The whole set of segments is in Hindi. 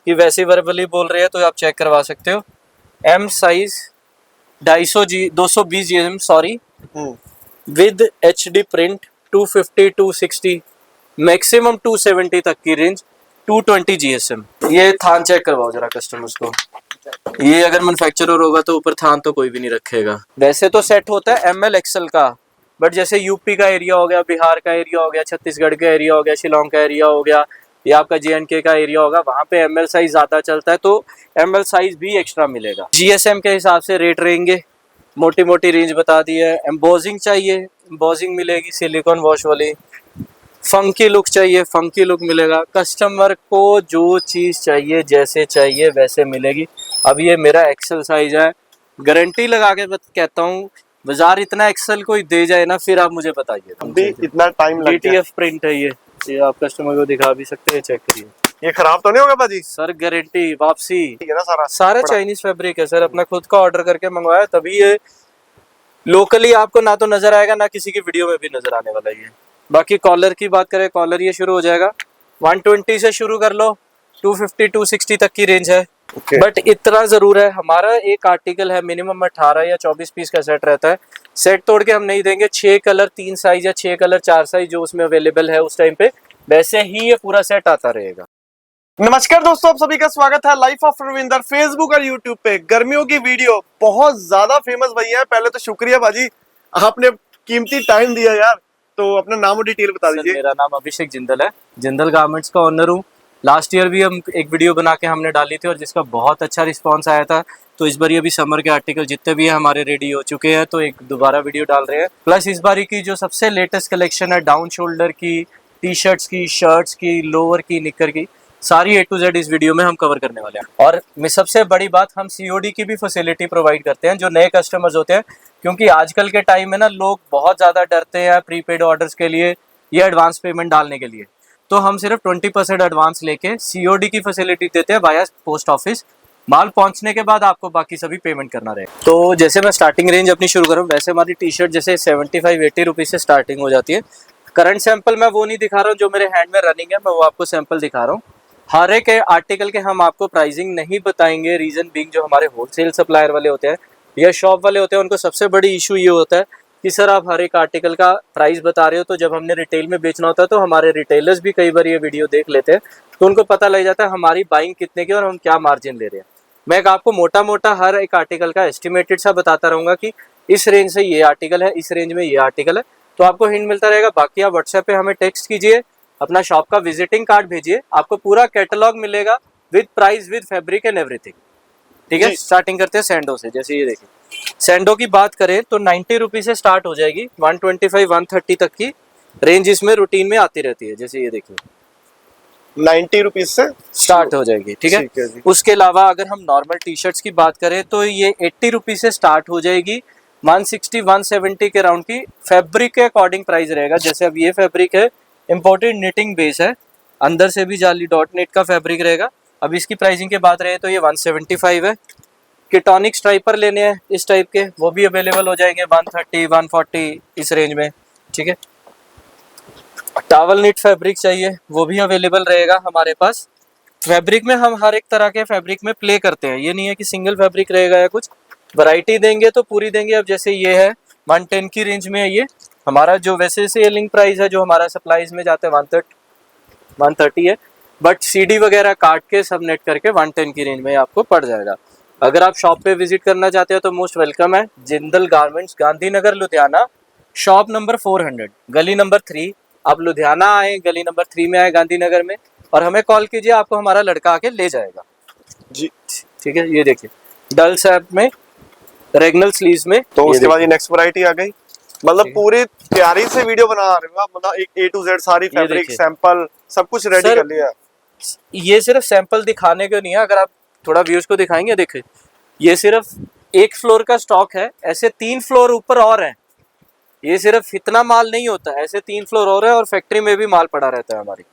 कि वैसे वर्बली बोल रहे हैं तो आप चेक करवा सकते हो। M size 220 GSM sorry, with HD print 250 260 maximum 270 तक की रेंज, 220 GSM। ये थान चेक करवाओ जरा कस्टमर्स को। ये अगर मैन्युफैक्चरर होगा तो ऊपर थान तो कोई भी नहीं रखेगा। वैसे तो सेट होता है ML XL का, बट जैसे यूपी का एरिया हो गया, बिहार का एरिया हो गया, छत्तीसगढ़ का एरिया हो गया, शिलोंग का एरिया हो गया, या आपका JNK का एरिया होगा, वहाँ पे ML साइज ज़्यादा चलता है तो ML साइज भी एक्स्ट्रा मिलेगा। GSM के हिसाब से रेट रहेंगे। मोटी मोटी रेंज बता दी है। एम्बोजिंग चाहिए, एम्बोजिंग मिलेगी सिलिकॉन वॉश वाली। फंकी लुक चाहिए, फंकी लुक मिलेगा। कस्टमर को जो चीज़ चाहिए जैसे चाहिए वैसे मिलेगी। अब ये मेरा एक्सेल साइज है, गारंटी लगा के कहता हूँ, बाजार इतना एक्सेल कोई दे जाए ना, फिर आप मुझे बताइए। इतना टाइम लग गया। DTF प्रिंट है ये आप कस्टमर को दिखा भी सकते हैं, चेक करिए। ये खराब तो नहीं होगा भाजी? सर गारंटी, वापसी, ठीक है ना? सारा चाइनीज फैब्रिक है सर, अपना खुद का ऑर्डर करके मंगवाया, तभी ये लोकली आपको ना तो नजर आएगा ना किसी की वीडियो में भी नजर आने वाला है। बाकी कॉलर की बात करें, कॉलर ये शुरू हो जाएगा 120 से शुरू कर लो, 250 260 तक की रेंज है। बट इतना जरूर है, हमारा एक आर्टिकल है मिनिमम 18 या 24 पीस का सेट रहता है। सेट तोड़ के हम नहीं देंगे। 6 कलर 3 साइज या 6 कलर 4 साइज जो उसमें अवेलेबल है उस टाइम पे, वैसे ही ये पूरा सेट आता रहेगा। नमस्कार दोस्तों, आप सभी का स्वागत है लाइफ ऑफ रविंदर फेसबुक और यूट्यूब पे। गर्मियों की वीडियो बहुत ज्यादा फेमस भैया है। पहले तो शुक्रिया भाजी, आपने कीमती टाइम दिया यार। तो अपना नाम और डिटेल बता दीजिए। मेरा नाम अभिषेक जिंदल है, जिंदल गारमेंट्स का ओनर हूँ। लास्ट ईयर भी हम एक वीडियो बना के हमने डाली थी और जिसका बहुत अच्छा रिस्पांस आया था, तो इस बार ये भी समर के आर्टिकल जितने भी हैं हमारे रेडी हो चुके हैं, तो एक दोबारा वीडियो डाल रहे हैं। प्लस इस बार की जो सबसे लेटेस्ट कलेक्शन है डाउन शोल्डर की, टी शर्ट्स की, शर्ट्स की, लोअर की, निकर की, सारी A to Z इस वीडियो में हम कवर करने वाले हैं। और सबसे बड़ी बात, हम COD की भी फैसिलिटी प्रोवाइड करते हैं जो नए कस्टमर्स होते हैं, क्योंकि आजकल के टाइम में ना लोग बहुत ज़्यादा डरते हैं प्रीपेड ऑर्डर्स के लिए या एडवांस पेमेंट डालने के लिए। तो हम सिर्फ 20% एडवांस लेके COD की फैसिलिटी देते हैं वाया पोस्ट ऑफिस। माल पहुंचने के बाद आपको बाकी सभी पेमेंट करना रहेगा। तो जैसे मैं स्टार्टिंग रेंज अपनी शुरू करूँ, वैसे हमारी टी शर्ट जैसे 75-80 रुपीज़ से स्टार्टिंग हो जाती है। करंट सैंपल मैं वो नहीं दिखा रहा हूँ जो मेरे हैंड में रनिंग है, मैं वो आपको सैंपल दिखा रहा हूँ। हर एक आर्टिकल के हम आपको प्राइसिंग नहीं बताएंगे, रीज़न बीइंग जो हमारे होलसेल सप्लायर वाले होते हैं या शॉप वाले होते हैं, उनको सबसे बड़ी इशू ये होता है कि सर आप हर एक आर्टिकल का प्राइस बता रहे हो, तो जब हमने रिटेल में बेचना होता है तो हमारे रिटेलर्स भी कई बार ये वीडियो देख लेते हैं, तो उनको पता लग जाता है हमारी बाइंग कितने की और हम क्या मार्जिन ले रहे हैं। मैं आपको मोटा मोटा हर एक आर्टिकल का एस्टिमेटेड सा बताता रहूँगा कि इस रेंज से ये आर्टिकल है, इस रेंज में ये आर्टिकल है, तो आपको हिंट मिलता रहेगा। बाकी आप व्हाट्सएप पे हमें टेक्स्ट कीजिए, अपना शॉप का विजिटिंग कार्ड भेजिए, आपको पूरा कैटलॉग मिलेगा with price, with fabric and everything. ठीक है, स्टार्टिंग करते हैं सैंडो से। जैसे ये देखिए, सैंडो की बात करें तो 90 रुपीज़ से स्टार्ट हो जाएगी, 125 130 तक की रेंज इसमें रूटीन में आती रहती है। जैसे ये देखिए 90 रुपीज से स्टार्ट हो जाएगी। ठीक है, उसके अलावा अगर हम नॉर्मल टी शर्ट्स की बात करें तो ये 80 रुपीज़ से स्टार्ट हो जाएगी, 160 170 के राउंड की। फैब्रिक के अकॉर्डिंग प्राइस रहेगा। जैसे अब ये फैब्रिक है, इम्पोर्टेड निटिंग बेस है, अंदर से भी जाली डॉट नेट का फैब्रिक रहेगा। अब इसकी प्राइसिंग की बात रहे तो ये 175 है। किटॉनिक स्ट्राइपर लेने हैं इस टाइप के, वो भी अवेलेबल हो जाएंगे 130 140 इस रेंज में। ठीक है, टावल निट फैब्रिक चाहिए वो भी अवेलेबल रहेगा हमारे पास। फैब्रिक में हम हर एक तरह के फैब्रिक में प्ले करते हैं, ये नहीं है कि सिंगल फैब्रिक रहेगा या कुछ, वैरायटी देंगे तो पूरी देंगे। अब जैसे ये है 110 की रेंज में है, ये हमारा जो वैसे सेलिंग प्राइस है जो हमारा सप्लाईज में जाते हैं 130 है, बट CD वगैरह काट के सब नेट करके 110 की रेंज में आपको पड़ जाएगा। अगर आप शॉप पे विजिट करना चाहते हो तो मोस्ट वेलकम है। Jindal garments, Gandhinagar Ludhiana, shop number 400, गली नंबर 3। आप लुधियाना आए, गली नंबर 3 में आए गांधीनगर में, और हमें कॉल कीजिए, आपको हमारा लड़का आके ले जाएगा जी। ठीक है, ये देखिए डल सैप में, रेगनल स्लीव्स में। तो उसके बाद ये नेक्स्ट वैरायटी आ गई। मतलब पूरी तैयारी से वीडियो बना रहे हो आप, मतलब एक A to Z सारी फैब्रिक सैंपल सब कुछ रेडी कर लिया। ये सिर्फ सैंपल दिखाने के नहीं है, अगर आप थोड़ा व्यूज को दिखाएंगे, देखिए ये सिर्फ एक फ्लोर का स्टॉक है, ऐसे 3 फ्लोर ऊपर और हैं। ये सिर्फ इतना माल नहीं होता, ऐसे 3 फ्लोर और है, और फैक्ट्री में भी माल पड़ा रहता है हमारी।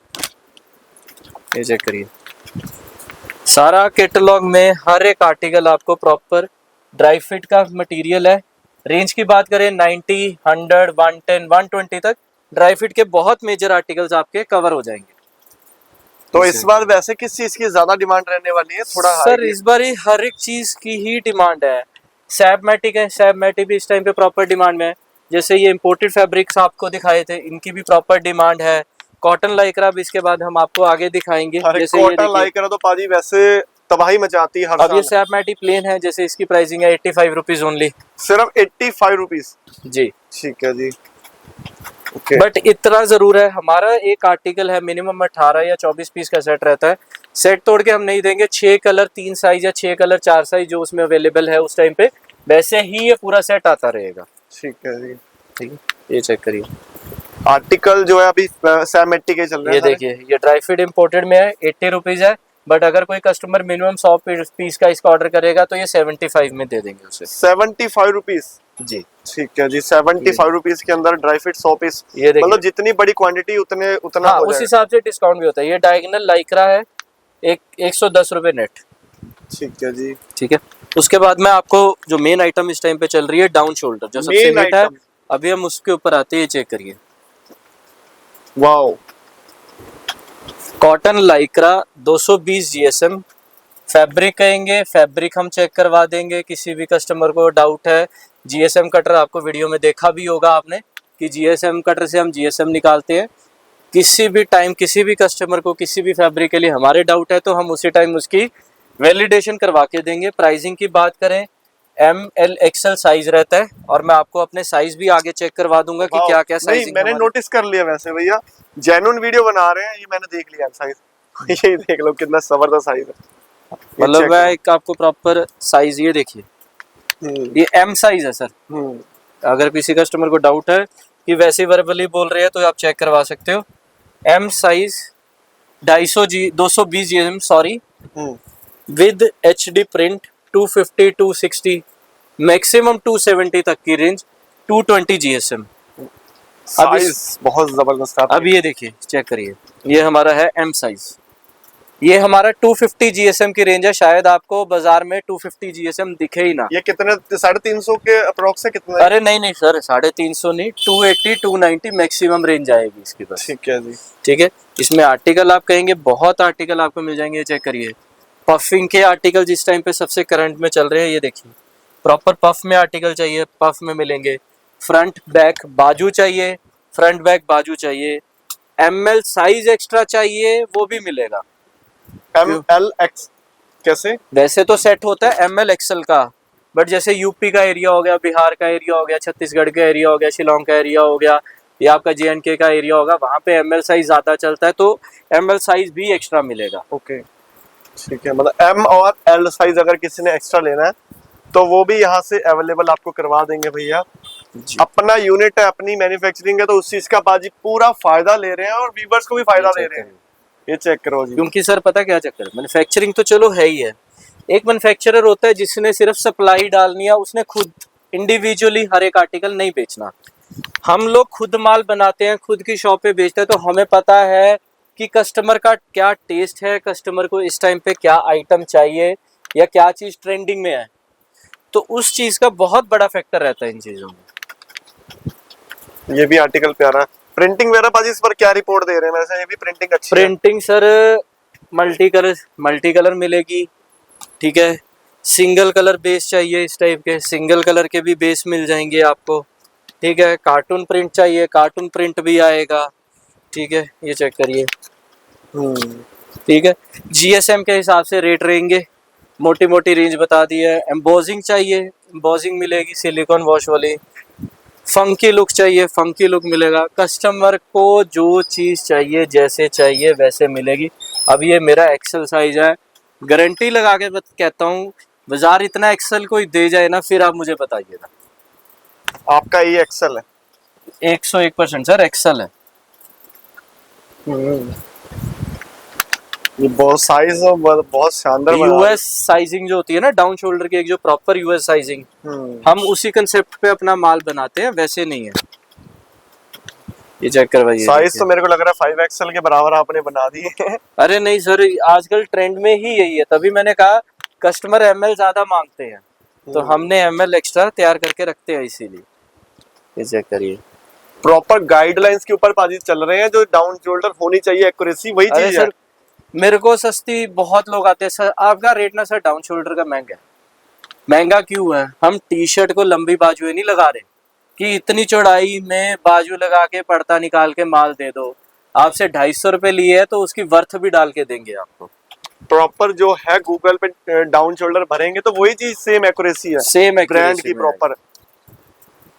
ये चेक करिए, सारा कैटलॉग में हर एक आर्टिकल आपको प्रॉपर ड्राई फिट का मटेरियल है। रेंज की बात करें 90 100 110 120 तक ड्राई फिट के बहुत मेजर आर्टिकल्स आपके कवर हो जाएंगे। तो इस बार वैसे किस चीज की ज्यादा डिमांड रहने वाली है? थोड़ा सर इस बार ही हर एक चीज की ही डिमांड है। सैबमैटिक है, सैबमैटिक भी इस टाइम पे प्रॉपर डिमांड में है। जैसे ये इम्पोर्टेड फैब्रिक्स आपको दिखाए थे, इनकी भी प्रॉपर डिमांड है। कॉटन लाइक्रा भी इसके बाद हम आपको आगे दिखाएंगे। जैसे ये कॉटन देखिए, लाइक्रा तो पाजी वैसे तबाही मचाती है हर अब ये साल। सैबमैटिक प्लेन है, जैसे इसकी प्राइसिंग है 85 रुपीज ओनली। सिर्फ 85 रुपीज? जी ठीक है जी। ओके। बट इतना जरूर है, हमारा एक आर्टिकल है मिनिमम 18 या 24 पीस का सेट रहता है। सेट तोड़ के हम नहीं देंगे। 6 कलर 3 साइज या 6 कलर 4 साइज जो उसमें अवेलेबल है उस टाइम पे, वैसे ही ये पूरा सेट आता रहेगा। ठीक है जी। ठीक है, ये चेक करिए। आर्टिकल जो है अभी सैमेटिक के चल रहे ये हैं। देखिए, ये ड्राई फिट इम्पोर्टेड में है, 80 रुपीज है। बट अगर कोई कस्टमर मिनिमम 100 पीस का इसका ऑर्डर करेगा तो ये 75 में दे देंगे उसे। 75 रुपीज? जी ठीक है जी। 75 रुपीज के अंदर ड्राई फिट 100 पीस। ये देखिए, मतलब जितनी बड़ी क्वांटिटी उतना हाँ हो उस जाएगा। हिसाब से डिस्काउंट भी होता है। ये डायगोनल लाइक्रा है, 110 रुपए नेट। ठीक है जी। ठीक है, उसके बाद में आपको जो मेन आइटम इस टाइम पे चल रही है, डाउन शोल्डर, जो सबसे Main हिट है। item। अभी हम उसके ऊपर आते हैं, ये चेक करिए। Wow. Cotton Lycra 220 GSM. Fabric कहेंगे, फैब्रिक हम चेक करवा देंगे। किसी भी कस्टमर को डाउट है, जीएसएम कटर आपको वीडियो में देखा भी होगा आपने कि जीएसएम कटर से हम जीएसएम निकालते हैं। किसी भी टाइम किसी भी कस्टमर को किसी भी फैब्रिक के लिए हमारे डाउट है तो हम उसी टाइम उसकी वैलिडेशन करवा के देंगे। प्राइसिंग की बात करें, ML XL साइज रहता है, और मैं आपको अपने साइज भी आगे चेक करवा दूंगा कि क्या क्या नहीं, साइज। मैंने नोटिस कर लिया वैसे भैया, जेन्युइन वीडियो बना रहे हैं ये, मैंने देख लिया साइज। ये देख लो कितना जबरदस्त साइज है। मतलब मैं एक आपको प्रॉपर साइज, ये देखिए, ये M साइज है सर। अगर किसी कस्टमर को डाउट है कि वैसे वर्बली बोल रहे हैं तो आप चेक करवा सकते हो। M size 220 GSM sorry, with HD print 250 260 maximum 270 तक की रेंज, 220 GSM। साइज बहुत जबरदस्त है। अब ये देखिए, चेक करिए, ये हमारा है M साइज। ये हमारा 250 GSM की रेंज है। शायद आपको बाजार में 250 GSM दिखे ही ना। ये कितने 350 के अप्रोक्स है कितना? अरे नहीं सर, 350 नहीं, 280 290 मैक्सिमम रेंज आएगी इसकी बस। ठीक है जी। ठीक है, इसमें आर्टिकल आप कहेंगे बहुत आर्टिकल आपको मिल जाएंगे। चेक करिए, पफिंग के आर्टिकल जिस टाइम पे सबसे करंट में चल रहे हैं, ये देखिए प्रॉपर पफ में आर्टिकल चाहिए, पफ में मिलेंगे। फ्रंट बैक बाजू चाहिए, फ्रंट बैक बाजू चाहिए। ML साइज एक्स्ट्रा चाहिए, वो भी मिलेगा। MLX कैसे? वैसे तो सेट होता है ML XL का, बट जैसे यूपी का एरिया हो गया, बिहार का एरिया हो गया, छत्तीसगढ़ का एरिया हो गया, शिलोंग का एरिया हो गया, या आपका JNK का एरिया होगा, वहाँ पे ML साइज ज़्यादा चलता है तो ML साइज भी एक्स्ट्रा मिलेगा। ओके ठीक है। मतलब M और L साइज अगर किसी ने एक्स्ट्रा लेना है तो वो भी यहाँ से अवेलेबल आपको करवा देंगे भैया। अपना यूनिट है, अपनी मैन्युफैक्चरिंग है, तो उस चीज का बाजी पूरा फायदा ले रहे हैं और व्यूवर्स को भी फायदा दे रहे हैं। ये चेक करो जी। क्योंकि सर पता क्या चक्कर है, मैन्युफैक्चरिंग तो चलो है ही है। एक मैन्युफैक्चरर होता है जिसने सिर्फ सप्लाई डालनी है, उसने खुद इंडिविजुअली हर एक आर्टिकल नहीं बेचना। हम लोग खुद माल बनाते हैं, खुद की शॉप पे बेचते हैं, तो हमें पता है कि कस्टमर का क्या टेस्ट है, कस्टमर को इस टाइम पे क्या आइटम चाहिए या क्या चीज़ ट्रेंडिंग में है। तो उस चीज़ का बहुत बड़ा फैक्टर रहता है इन चीज़ों में। ये भी आर्टिकल प्यारा। प्रिंटिंग वगैरह पाजी इस पर क्या रिपोर्ट दे रहे हैं? वैसे ये भी प्रिंटिंग अच्छी है। प्रिंटिंग सर मल्टी कलर मिलेगी। ठीक है, सिंगल कलर बेस चाहिए इस टाइप के, सिंगल कलर के भी बेस मिल जाएंगे आपको। ठीक है, कार्टून प्रिंट चाहिए, कार्टून प्रिंट भी आएगा। ठीक है, ये चेक करिए। ठीक है, GSM के हिसाब से रेट रहेंगे, मोटी मोटी रेंज बता दी है। एम्बोजिंग चाहिए, एम्बोजिंग मिलेगी सिलिकॉन वॉश वाली। फंकी लुक चाहिए, फंकी लुक मिलेगा। कस्टमर को जो चीज़ चाहिए, जैसे चाहिए वैसे मिलेगी। अब ये मेरा एक्सेल साइज है, गारंटी लगा के कहता हूँ, बाजार इतना एक्सेल कोई दे जाए ना, फिर आप मुझे बताइएगा। आपका ये एक्सेल है? 101% सर एक्सेल है। ये बहुत साइज बहुत शानदार US साइजिंग जो होती है ना, डाउन शोल्डर की, एक जो प्रॉपर US साइजिंग, हम उसी कंसेप्ट पे अपना माल बनाते हैं, वैसे नहीं है। ये चेक करवाइए। साइज तो मेरे को लग रहा है 5XL के बराबर आपने बना दी है। अरे नहीं सर, आजकल ट्रेंड में ही यही है, तभी मैंने कहा कस्टमर ML ज्यादा मांगते हैं तो हमने ML एक्स्ट्रा तैयार करके रखते हैं, इसीलिए। ये चेक करिए, प्रॉपर गाइडलाइंस के ऊपर पाजी चल रहे हैं, जो डाउन शोल्डर होनी चाहिए, एक्यूरेसी वही चीज है। मेरे को सस्ती बहुत लोग आते हैं सर। आपका रेट ना सर डाउन शोल्डर का महंगा है। महंगा क्यों है? हम टी शर्ट को लंबी बाजुएं नहीं लगा रहे कि इतनी चौड़ाई में बाजू लगा के पर्दा निकाल के माल दे दो। आपसे 250 रुपए लिए है तो उसकी वर्थ भी डाल के देंगे आपको। प्रॉपर जो है गूगल पे डाउन शोल्डर भरेंगे तो वही चीज सेम एक्यूरेसी है, सेम ब्रांड की प्रॉपर।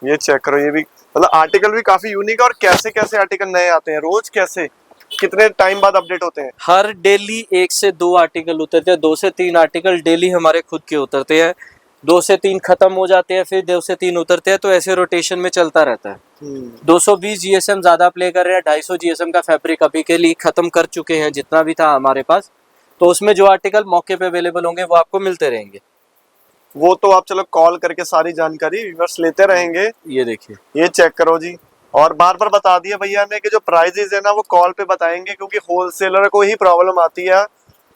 ये चेक करो, ये भी मतलब आर्टिकल भी काफी यूनिक है। और कैसे कैसे आर्टिकल नए आते हैं रोज, कैसे कितने टाइम बाद अपडेट होते हैं? हर डेली 1 से 2 आर्टिकल उतरते हैं, 2 से 3 आर्टिकल डेली हमारे खुद के उतरते हैं। 2 से 3 खत्म हो जाते हैं, फिर 2 से 3 उतरते हैं, तो ऐसे रोटेशन में चलता रहता है। 220 जीएसएम ज्यादा प्ले कर रहे हैं, 250 जीएसएम का फैब्रिक अभी के लिए खत्म कर चुके हैं जितना भी था हमारे पास। तो उसमें जो आर्टिकल मौके पे अवेलेबल होंगे वो आपको मिलते रहेंगे। वो तो आप चलो कॉल करके सारी जानकारी व्यूअर्स लेते रहेंगे। ये देखिए, ये चेक करो जी। और बार बार बता दिया भैया ने कि जो प्राइजेस है ना वो कॉल पे बताएंगे, क्योंकि होलसेलर को ही प्रॉब्लम आती है।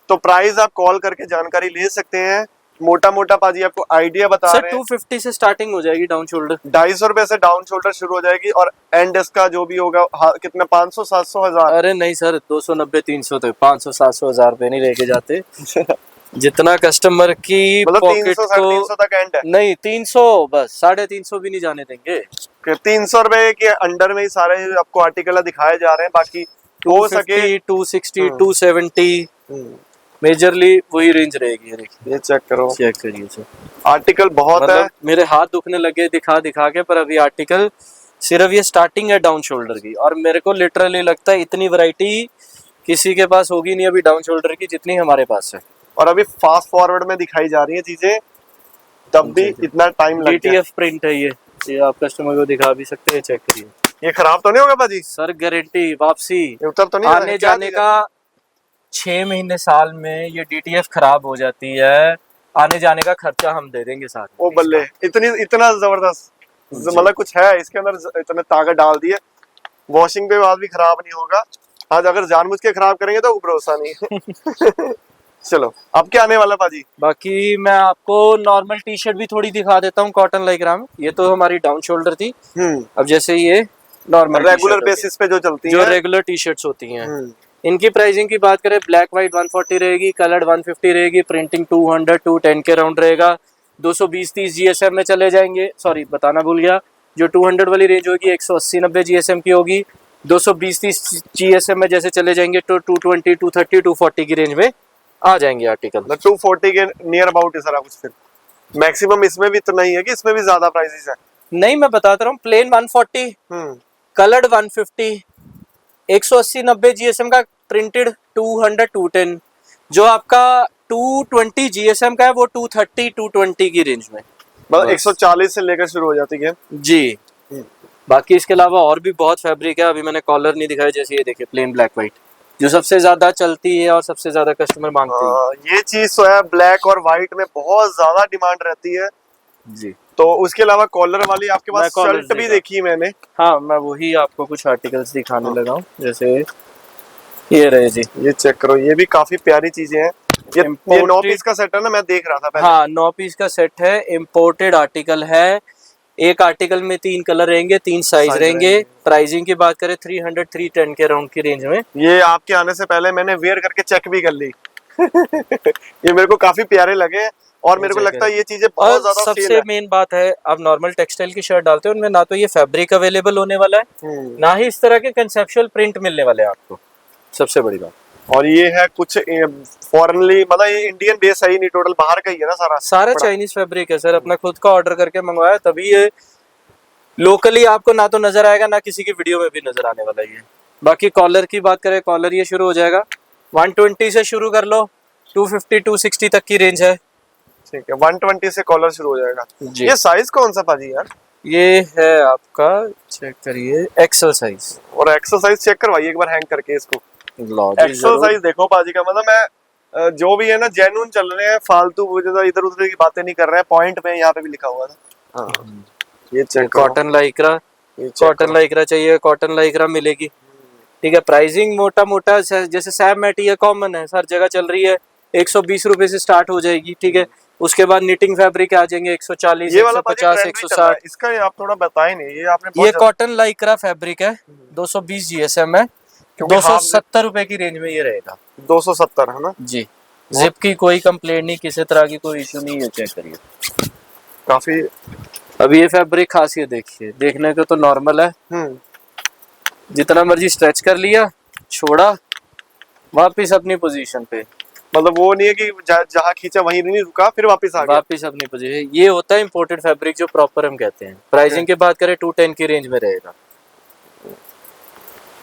तो प्राइस आप कॉल करके जानकारी ले सकते हैं। मोटा मोटा पाजी आपको आइडिया बता सर रहे हैं। 250 से स्टार्टिंग हो जाएगी डाउन शोल्डर। 250 रुपए से डाउन शोल्डर शुरू हो जाएगी। और एंड इसका जो भी होगा कितना, 500 700 1000? अरे नहीं सर, 290 300 तक, 500 700 1000 रुपए नहीं लेके जाते। जितना कस्टमर की मतलब पॉकेट 300 को 350 तक एंड है? नहीं, 300 बस, 350 भी नहीं जाने देंगे। 300 रुपए के अंडर में ही सारे आपको आर्टिकल दिखाए जा रहे हैं। बाकी हो सके 260 270 मेजरली वही रेंज रहेगी। ये देखिए, ये चेक करो, चेक करिए सर। आर्टिकल बहुत है। मतलब मेरे हाथ दुखने लगे दिखा दिखा के, पर अभी आर्टिकल सिर्फ ये स्टार्टिंग है डाउन शोल्डर की। और मेरे को लिटरली लगता है इतनी वैरायटी किसी के पास होगी नहीं अभी डाउन शोल्डर की जितनी हमारे पास है। और अभी फास्ट फॉरवर्ड में दिखाई जा रही है चीजें, तब भी इतना टाइम लग गया। DTF प्रिंट है ये आप कस्टमर को दिखा भी सकते हैं, चेक करिए। ये खराब तो नहीं होगा भाजी? सर गारंटी वापसी, ये उतर तो नहीं आने जाने का 6 महीने साल में ये DTF खराब हो जाती है, आने जाने का खर्चा हम दे देंगे साथ में। ओ बल्ले, इतना जबरदस्त, मतलब कुछ है इसके अंदर, इतने ताकत डाल दी है। वॉशिंग पे बाद भी खराब नहीं होगा। आज अगर जानबूझ के खराब करेंगे तो भरोसा नहीं। चलो अब क्या आने वाला भाजी? बाकी मैं आपको नॉर्मल टी शर्ट भी थोड़ी दिखा देता हूँ कॉटन लाइक्रा में। ये तो हमारी डाउन शोल्डर थी। अब जैसे ये नॉर्मल रेगुलर बेसिस पे जो चलती जो हैं, रेगुलर टी शर्ट्स होती हैं, इनकी प्राइसिंग की बात करें, ब्लैक व्हाइट 140 रहेगी, कलर्ड 150 रहेगी, प्रिंटिंग 200 210 के राउंड रहेगा। 220-30 जीएसएम में चले जाएंगे, सॉरी बताना भूल गया, जो 200 वाली रेंज होगी 180-90 जीएसएम की होगी। 220-30 जीएसएम में जैसे चले जाएंगे तो 220 230 240 की रेंज में आ जाएंगे आर्टिकल। 240 के नियर अबाउट है सारा कुछ। फिर मैक्सिमम इसमें भी इतना ही है कि इसमें भी ज्यादा प्राइसेस है? नहीं, मैं बताता रहा हूँ, प्लेन 140, कलर्ड 150, 180-90 जीएसएम का प्रिंटेड 200 210, जो आपका 220 जीएसएम का है वो 230 220 की रेंज में, मतलब 140 से लेकर शुरू हो जाती है जी। बाकी इसके अलावा और भी बहुत फैब्रिक है। अभी मैंने कॉलर नहीं दिखाया, जैसे ये देखिए प्लेन ब्लैक व्हाइट, जो सबसे ज्यादा चलती है और सबसे ज्यादा कस्टमर मांगते हैं। ये चीज तो है, ब्लैक और व्हाइट में बहुत ज्यादा डिमांड रहती है जी। तो उसके अलावा कॉलर वाली आपके पास शर्ट भी देखी मैंने। हाँ, मैं वही आपको कुछ आर्टिकल्स दिखाने लगा हूँ। जैसे ये रहे जी, ये चेक करो, ये भी काफी प्यारी चीजें हैं। ये 9 पीस का सेट है ना, मैं देख रहा था पहले। हाँ, 9 पीस का सेट है, इम्पोर्टेड आर्टिकल है। एक आर्टिकल में 3 कलर रहेंगे, 3 साइज रहेंगे। प्राइसिंग की बात करें 300 310 के राउंड की रेंज में। ये आपके आने से पहले मैंने वेयर करके चेक भी कर ली। ये मेरे को काफी प्यारे लगे और मेरे को लगता है ये चीजें बहुत ज्यादा सबसे मेन बात है, आप नॉर्मल टेक्सटाइल की शर्ट डालते हो उनमें ना तो ये फैब्रिक अवेलेबल होने वाला है, ना ही इस तरह के कंसेप्चुअल प्रिंट मिलने वाले हैं आपको, सबसे बड़ी बात। और ये है कुछ फॉरेनली, मतलब ये इंडियन बेस है ही नहीं, टोटल बाहर का ही है ना सारा चाइनीज फैब्रिक है सर। अपना खुद का ऑर्डर करके मंगवाया, तभी ये लोकली आपको ना तो नजर आएगा ना किसी की वीडियो में भी नजर आने वाला है। बाकी कॉलर की बात करें, कॉलर ये शुरू हो जाएगा 120 से शुरू कर लो, 250 260 तक की रेंज है। ठीक है, 120 से कॉलर शुरू हो जाएगा जी। ये साइज कौन सा पाजी यार? ये है आपका, चेक करिए, एक्सेल साइज। और एक्सेल साइज चेक करवाइए एक बार हैंग करके इसको। एक्सेल साइज देखो पाजी का, मतलब मैं जो भी है ना जेन्युइन चल रहे हैं, फालतू इधर उधर की बातें नहीं कर रहे हैं, पॉइंट पे यहाँ पे भी लिखा हुआ था। हाँ, ये check cotton Lycra, cotton Lycra चाहिए, कॉटन लाइक्रा मिलेगी। ठीक है, प्राइसिंग मोटा मोटा जैसे सैब मैट ये कॉमन है, हर जगह चल रही है, 120 रुपए से स्टार्ट हो जाएगी। ठीक है, उसके बाद निटिंग फैब्रिक आ जाएंगे 140 150 160। इसका आप थोड़ा बताएं नहीं, ये आपने ये कॉटन लाइक्रा फैब्रिक है, 220 जीएसएम है, क्योंकि 270 रुपए की रेंज में ये रहेगा। 270 है ना जी, जिप की कोई कंप्लेंट नहीं, किसी तरह की कोई इशू नहीं है। चेक करिए, काफी। अब ये फैब्रिक खासियत देखिए, देखने को तो नॉर्मल है, जितना मर्जी स्ट्रेच कर लिया, छोड़ा, वापिस अपनी पोजीशन पे। मतलब वो नहीं है कि जहाँ खींचा वहीं नहीं रुका, फिर वापस आ गया। वापिस अपनी पोजीशन। ये होता है इंपोर्टेड फैब्रिक, जो प्रॉपर हम कहते हैं। प्राइसिंग की बात करें 210 की रेंज में रहेगा।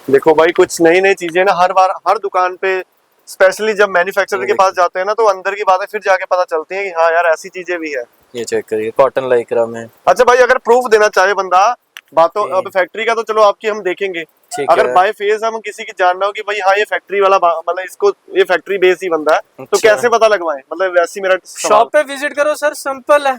देखो भाई, कुछ नई नई चीजें ना हर बार हर दुकान पे, स्पेशली जब मैन्युफैक्चरर के पास जाते हैं ना, तो अंदर की बातें फिर जाके पता चलती हैं कि हाँ यार ऐसी चीजें भी है। ये चेक करिए, कॉटन लाइक्रा में। अच्छा भाई, अगर प्रूफ देना चाहे बंदा, बातों अब फैक्ट्री का तो चलो आपकी हम देखेंगे, अगर बाय फेस हम किसी की जानना हो कि भाई हाँ ये फैक्ट्री वाला, मतलब इसको ये फैक्ट्री बेस ही बंदा है, तो कैसे पता लगवाएं? मतलब वैसे मेरा शॉप पे विजिट करो सर, सिंपल है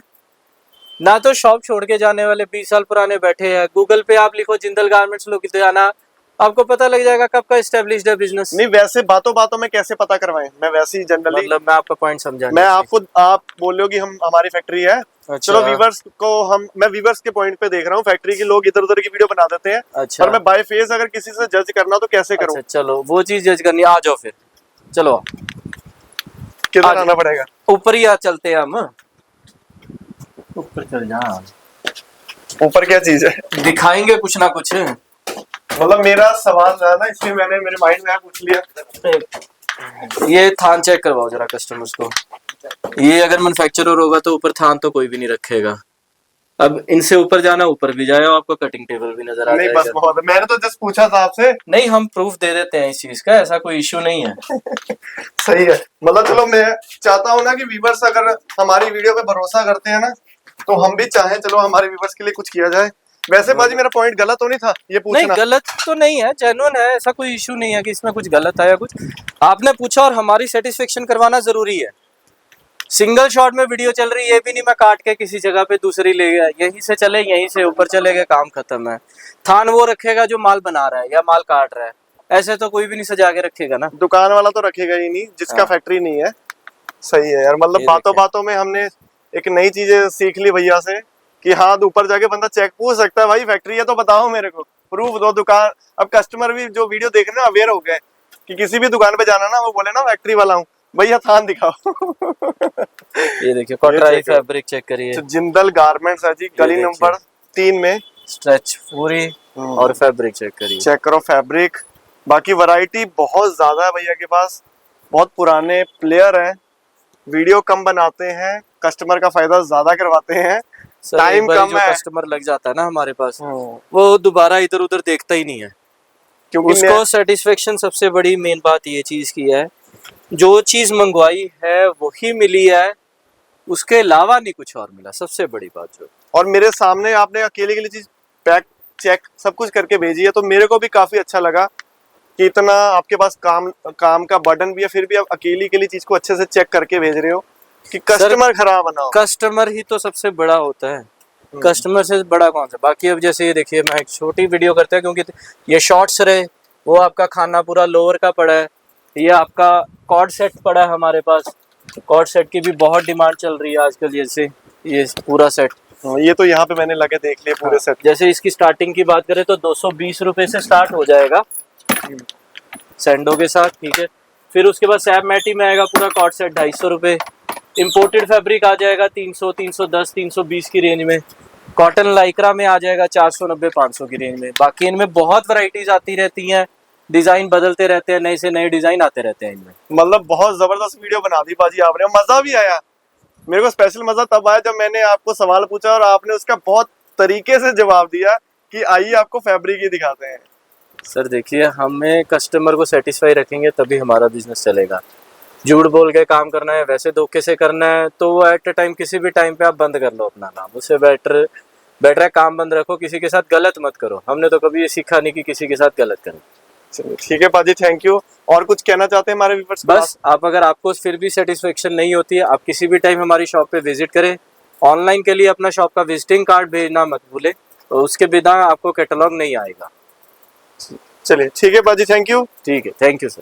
ना। तो शॉप छोड़ के जाने वाले 20 साल पुराने बैठे हैं, गूगल पे आप लिखो जिंदल गारमेंट्स लुधियाना, आपको पता लग जाएगा कब का एस्टेब्लिश्ड है बिजनेस। नहीं, वैसे बातों बातों में कैसे पता करवाएं? मैं वैसे ही जनरली, मतलब मैं आपका पॉइंट समझा, मैं आपको, आप बोल रहे हो कि हम हमारी फैक्ट्री है, अच्छा। चलो व्यूवर्स को मैं व्यूवर्स के पॉइंट पे देख रहा हूँ, फैक्ट्री के लोग इधर उधर की वीडियो बना देते हैं, अच्छा। और मैं बाय फेस अगर किसी से जज करना हो तो कैसे करूँ? अच्छा, चलो वो चीज जज करनी, आ जाओ फिर, चलो किधर आना पड़ेगा? ऊपर ही आ चलते हैं हम, ऊपर चल जा। ऊपर क्या चीज है? दिखाएंगे कुछ ना कुछ। मतलब मेरा सवाल था ना, इसलिए मैंने मेरे माइंड में पूछ लिया। ये थान चेक करवाओ जरा कस्टमर्स को। ये अगर मैन्युफैक्चरर होगा तो ऊपर थान तो कोई भी नहीं रखेगा। अब इनसे ऊपर जाना, ऊपर भी जाए, आपको कटिंग टेबल भी नजर आ नहीं जाएगा। बस बहुत है, मैंने तो जस्ट पूछा था आपसे। नहीं, हम प्रूफ दे देते हैं इस चीज का, ऐसा कोई इशू नहीं है। सही है। मतलब चलो, मैं चाहता हूँ ना कि व्यूवर्स अगर हमारी वीडियो पे भरोसा करते हैं ना, तो हम भी चाहें चलो हमारे व्यूवर्स के लिए कुछ किया जाए। वैसे बाजी मेरा पॉइंट गलत तो नहीं था ये पूछना? नहीं, गलत तो नहीं है, जेन्युइन है, ऐसा कोई इशू नहीं है कि इसमें कुछ गलत आया। कुछ आपने पूछा और हमारी सेटिस्फेक्शन करवाना जरूरी है। सिंगल शॉट में वीडियो चल रही है, ये भी नहीं मैं काट के किसी जगह पे दूसरी ले गया, यहीं से चले यहीं से ऊपर चले गए, काम खत्म है। थान वो रखेगा जो माल बना रहा है या माल काट रहा है, ऐसे तो कोई भी नहीं सजा के रखेगा ना। दुकान वाला तो रखेगा ही नहीं जिसका फैक्ट्री नहीं है। सही है यार, मतलब बातों बातों में हमने एक नई चीज सीख ली भैया से कि हाँ ऊपर जाके बंदा चेक पूछ सकता है, भाई फैक्ट्री है तो बताओ मेरे को, प्रूफ दो। दुकान, अब कस्टमर भी जो वीडियो देख रहे हैं अवेयर हो गए कि किसी भी दुकान पे जाना ना, वो बोले ना फैक्ट्री वाला हूँ, भैया थान दिखाओ। ये देखिए, कटराई फैब्रिक चेक करिए, तो जिंदल गारमेंट्स है जी, गली नंबर 3 में। स्ट्रेच पूरी, और फैब्रिक चेक करिए, चेक करो फैब्रिक। बाकी वैरायटी बहुत ज्यादा है भैया के पास, बहुत पुराने प्लेयर हैं, वीडियो कम बनाते हैं, कस्टमर का फायदा ज्यादा करवाते हैं, टाइम कम है। कस्टमर लग जाता है ना हमारे पास, वो दोबारा इधर उधर देखता ही नहीं है, क्योंकि उसको सेटिस्फेक्शन सबसे बड़ी मेन बात ये चीज की है, जो चीज मंगवाई है वही मिली है, उसके अलावा नहीं कुछ और मिला, सबसे बड़ी बात जो। और मेरे सामने आपने अकेले के लिए चीज पैक चेक सब कुछ करके भेजी है, तो मेरे को भी काफी अच्छा लगा कि इतना आपके पास काम का बर्डन भी है, फिर भी आप अकेली के लिए चीज को अच्छे से चेक करके भेज रहे हो कि कस्टमर खराब ना हो। कस्टमर ही तो सबसे बड़ा होता है, कस्टमर से बड़ा कौन सा। बाकी अब जैसे ये देखिए, मैं एक छोटी वीडियो करते हैं क्योंकि ये शॉर्ट्स रहे, वो आपका खाना पूरा लोअर का पड़ा है, ये आपका कॉर्ड सेट पड़ा है हमारे पास। कॉर्ड सेट की भी बहुत डिमांड चल रही है आजकल, जैसे ये पूरा सेट। ये तो यहाँ पे मैंने लगे देख लिए पूरे सेट। जैसे इसकी स्टार्टिंग की बात करें तो 220 रुपए से स्टार्ट हो जाएगा सैंडो के साथ, ठीक है। फिर उसके बाद सैब मैटी में आएगा पूरा कॉर्ड सेट 250 रुपए। इम्पोर्टेड फैब्रिक आ जाएगा 300, 310, 320 की रेंज में। कॉटन लाइक्रा में आ जाएगा 490, 500 की रेंज में। बाकी इनमें बहुत वैरायटीज आती रहती हैं, डिजाइन बदलते रहते हैं, नए से नए डिजाइन आते रहते हैं इनमें। मतलब बहुत जबरदस्त वीडियो बना दी बाजी आपने, मजा भी आया। मेरे को स्पेशल मजा तब आया जब मैंने आपको सवाल पूछा और आपने उसका बहुत तरीके से जवाब दिया कि आइए आपको फैब्रिक ही दिखाते हैं। सर देखिए, हमें कस्टमर को सेटिस्फाई रखेंगे तभी हमारा बिजनेस चलेगा। झूठ बोल के काम करना है, वैसे धोखे से करना है, तो वो एट अ टाइम किसी भी टाइम पे आप बंद कर लो अपना काम। उससे बेटर है काम बंद रखो, किसी के साथ गलत मत करो। हमने तो कभी ये सीखा नहीं कि किसी के साथ गलत करें। चलिए ठीक है पाजी, थैंक यू। और कुछ कहना चाहते हैं हमारे व्यूअर्स? बस आप, अगर आपको फिर भी सेटिस्फेक्शन नहीं होती है, आप किसी भी टाइम हमारी शॉप पे विजिट करें। ऑनलाइन के लिए अपना शॉप का विजिटिंग कार्ड भेजना मत भूलें, तो उसके बिना आपको कैटलॉग नहीं आएगा। चलिए ठीक है पाजी, थैंक यू। ठीक है, थैंक यू सर।